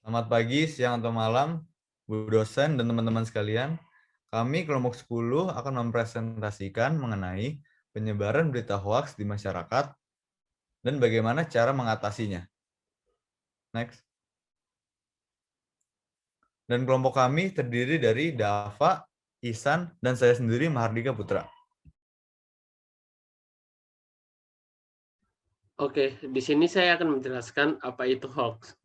Selamat pagi, siang, atau malam, Bu dosen dan teman-teman sekalian. Kami kelompok 10 akan mempresentasikan mengenai penyebaran berita hoaks di masyarakat dan bagaimana cara mengatasinya. Next. Dan kelompok kami terdiri dari Dava, Ihsan, dan saya sendiri Mahardika Putra. Oke, di sini saya akan menjelaskan apa itu hoax.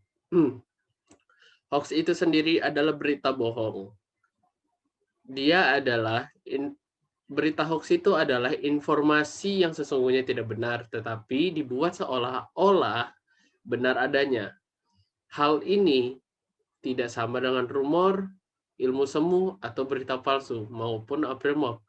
Hoax itu sendiri adalah berita bohong. Berita hoax itu adalah informasi yang sesungguhnya tidak benar, tetapi dibuat seolah-olah benar adanya. Hal ini tidak sama dengan rumor, ilmu semu, atau berita palsu, maupun April Mop.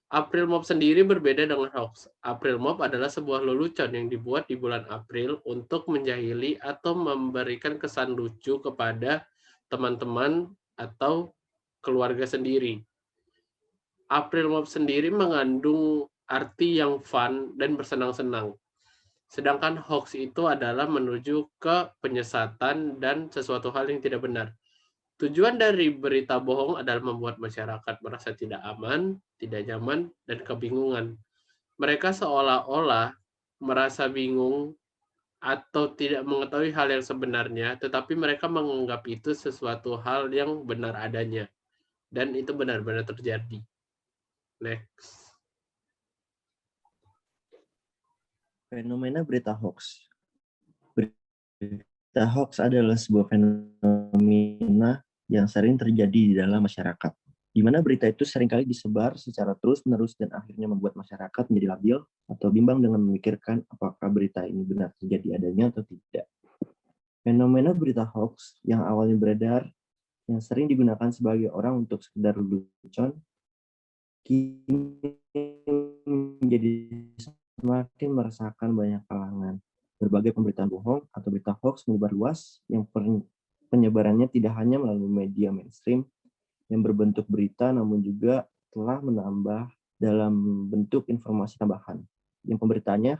April Mop sendiri berbeda dengan hoax. April Mop adalah sebuah lelucon yang dibuat di bulan April untuk menjahili atau memberikan kesan lucu kepada teman-teman atau keluarga sendiri. April Mop sendiri mengandung arti yang fun dan bersenang-senang. Sedangkan hoax itu adalah menuju ke penyesatan dan sesuatu hal yang tidak benar. Tujuan dari berita bohong adalah membuat masyarakat merasa tidak aman, tidak nyaman, dan kebingungan. Mereka seolah-olah merasa bingung atau tidak mengetahui hal yang sebenarnya, tetapi mereka menganggap itu sesuatu hal yang benar adanya. Dan itu benar-benar terjadi. Next. Fenomena berita hoax. Berita hoax adalah sebuah fenomena yang sering terjadi di dalam masyarakat, di mana berita itu seringkali disebar secara terus-menerus dan akhirnya membuat masyarakat menjadi labil atau bimbang dengan memikirkan apakah berita ini benar terjadi adanya atau tidak. Fenomena berita hoax yang awalnya beredar, yang sering digunakan sebagai orang untuk sekedar lelucon, kini menjadi semakin meresahkan banyak kalangan. Berbagai pemberitaan bohong atau berita hoax menyebar luas yang penyebarannya tidak hanya melalui media mainstream yang berbentuk berita, namun juga telah menambah dalam bentuk informasi tambahan yang pemberitaannya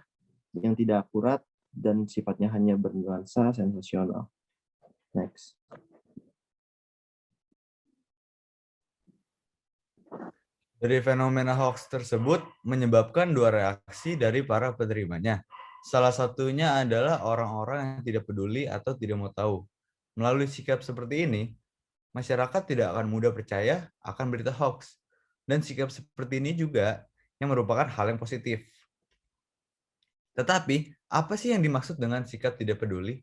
yang tidak akurat dan sifatnya hanya bernuansa sensasional. Next. Dari fenomena hoax tersebut menyebabkan dua reaksi dari para penerimanya. Salah satunya adalah orang-orang yang tidak peduli atau tidak mau tahu. Melalui sikap seperti ini, masyarakat tidak akan mudah percaya akan berita hoax. Dan sikap seperti ini juga yang merupakan hal yang positif. Tetapi, apa sih yang dimaksud dengan sikap tidak peduli?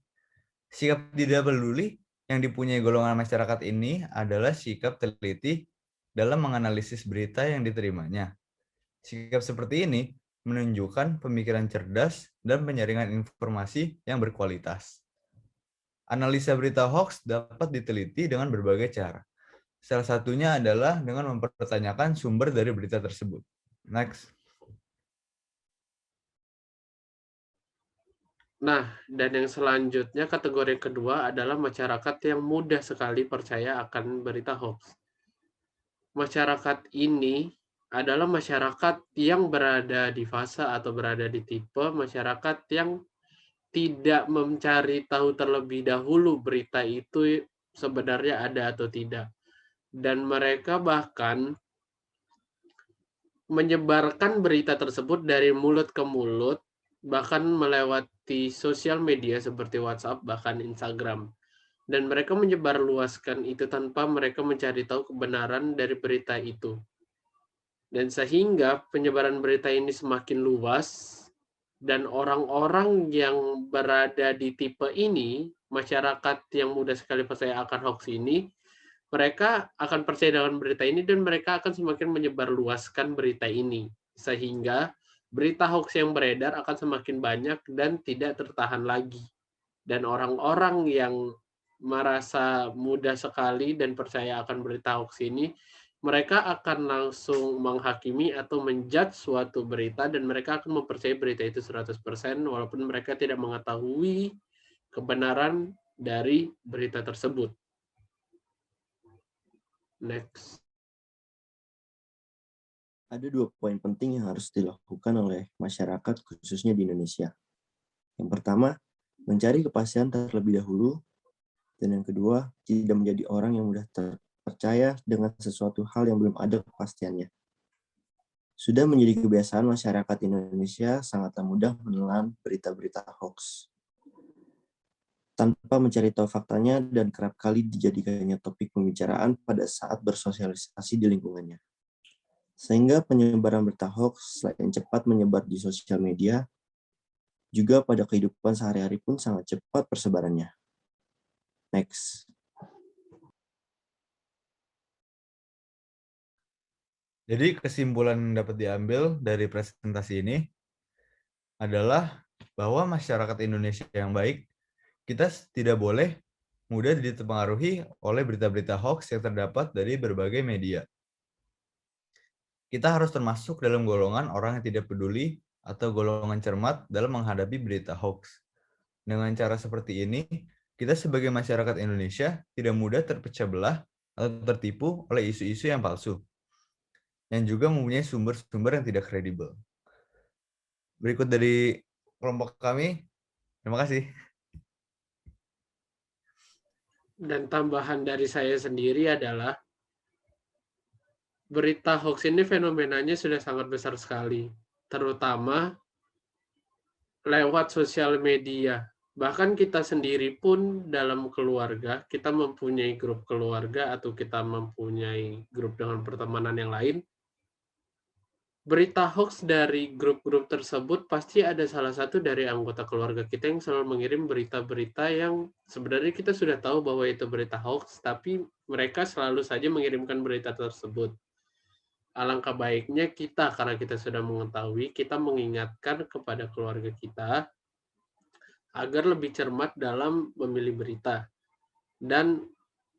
Sikap tidak peduli yang dipunyai golongan masyarakat ini adalah sikap teliti dalam menganalisis berita yang diterimanya. Sikap seperti ini menunjukkan pemikiran cerdas dan penyaringan informasi yang berkualitas. Analisa berita hoax dapat diteliti dengan berbagai cara. Salah satunya adalah dengan mempertanyakan sumber dari berita tersebut. Next. Nah, dan yang selanjutnya kategori kedua adalah masyarakat yang mudah sekali percaya akan berita hoax. Masyarakat ini adalah masyarakat yang berada di fase atau berada di tipe masyarakat yang tidak mencari tahu terlebih dahulu berita itu sebenarnya ada atau tidak. Dan mereka bahkan menyebarkan berita tersebut dari mulut ke mulut, bahkan melewati sosial media seperti WhatsApp, bahkan Instagram. Dan mereka menyebarluaskan itu tanpa mereka mencari tahu kebenaran dari berita itu. Dan sehingga penyebaran berita ini semakin luas, dan orang-orang yang berada di tipe ini, masyarakat yang mudah sekali percaya akan hoax ini, mereka akan percaya dengan berita ini dan mereka akan semakin menyebarluaskan berita ini. Sehingga berita hoax yang beredar akan semakin banyak dan tidak tertahan lagi. Dan orang-orang yang merasa mudah sekali dan percaya akan berita hoax ini, mereka akan langsung menghakimi atau menjudge suatu berita dan mereka akan mempercayai berita itu 100% walaupun mereka tidak mengetahui kebenaran dari berita tersebut. Next. Ada 2 poin penting yang harus dilakukan oleh masyarakat khususnya di Indonesia. Yang pertama, mencari kepastian terlebih dahulu Dan yang kedua, tidak menjadi orang yang mudah terpercaya dengan sesuatu hal yang belum ada kepastiannya. Sudah menjadi kebiasaan masyarakat Indonesia sangatlah mudah menelan berita-berita hoax tanpa mencari tahu faktanya dan kerap kali dijadikannya topik pembicaraan pada saat bersosialisasi di lingkungannya. Sehingga penyebaran berita hoax selain cepat menyebar di sosial media, juga pada kehidupan sehari-hari pun sangat cepat persebarannya. Next. Jadi kesimpulan yang dapat diambil dari presentasi ini adalah bahwa masyarakat Indonesia yang baik, kita tidak boleh mudah dipengaruhi oleh berita-berita hoax yang terdapat dari berbagai media. Kita harus termasuk dalam golongan orang yang tidak peduli atau golongan cermat dalam menghadapi berita hoax. Dengan cara seperti ini, kita sebagai masyarakat Indonesia tidak mudah terpecah belah atau tertipu oleh isu-isu yang palsu, yang juga mempunyai sumber-sumber yang tidak kredibel. Berikut dari kelompok kami, terima kasih. Dan tambahan dari saya sendiri adalah berita hoax ini fenomenanya sudah sangat besar sekali, terutama lewat sosial media. Bahkan kita sendiri pun dalam keluarga, kita mempunyai grup keluarga atau kita mempunyai grup dengan pertemanan yang lain. Berita hoax dari grup-grup tersebut pasti ada salah satu dari anggota keluarga kita yang selalu mengirim berita-berita yang sebenarnya kita sudah tahu bahwa itu berita hoax, tapi mereka selalu saja mengirimkan berita tersebut. Alangkah baiknya kita, karena kita sudah mengetahui, kita mengingatkan kepada keluarga kita agar lebih cermat dalam memilih berita dan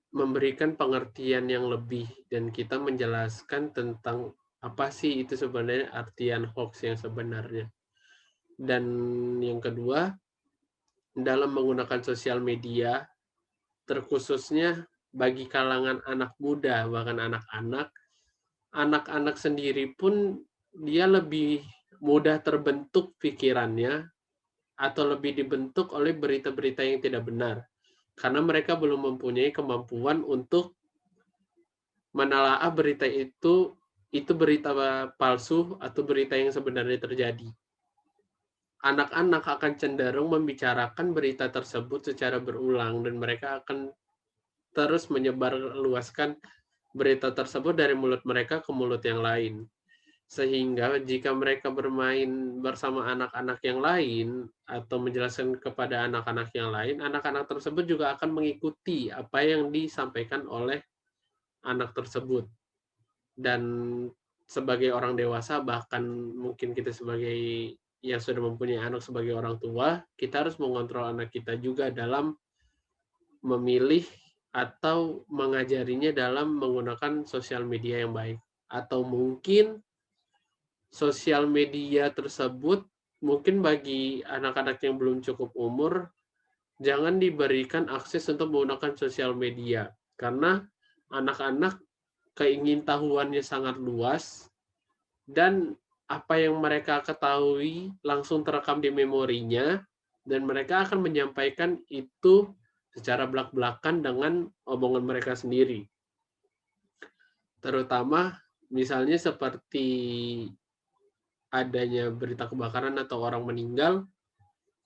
memberikan pengertian yang lebih, dan kita menjelaskan tentang apa sih itu sebenarnya artian hoax yang sebenarnya. Dan yang kedua, dalam menggunakan sosial media, terkhususnya bagi kalangan anak muda, bahkan anak-anak sendiri pun dia lebih mudah terbentuk pikirannya atau lebih dibentuk oleh berita-berita yang tidak benar. Karena mereka belum mempunyai kemampuan untuk menelaah berita itu berita palsu atau berita yang sebenarnya terjadi. Anak-anak akan cenderung membicarakan berita tersebut secara berulang dan mereka akan terus menyebarluaskan berita tersebut dari mulut mereka ke mulut yang lain. Sehingga jika mereka bermain bersama anak-anak yang lain atau menjelaskan kepada anak-anak yang lain, anak-anak tersebut juga akan mengikuti apa yang disampaikan oleh anak tersebut. Dan sebagai orang dewasa, bahkan mungkin kita sebagai yang sudah mempunyai anak sebagai orang tua, kita harus mengontrol anak kita juga dalam memilih atau mengajarinya dalam menggunakan sosial media yang baik. Atau mungkin sosial media tersebut mungkin bagi anak-anak yang belum cukup umur, jangan diberikan akses untuk menggunakan sosial media. Karena anak-anak keingintahuannya sangat luas, dan apa yang mereka ketahui langsung terekam di memorinya, dan mereka akan menyampaikan itu secara belak-belakan dengan omongan mereka sendiri. Terutama misalnya seperti adanya berita kebakaran atau orang meninggal,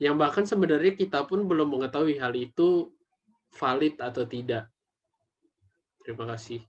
yang bahkan sebenarnya kita pun belum mengetahui hal itu valid atau tidak. Terima kasih.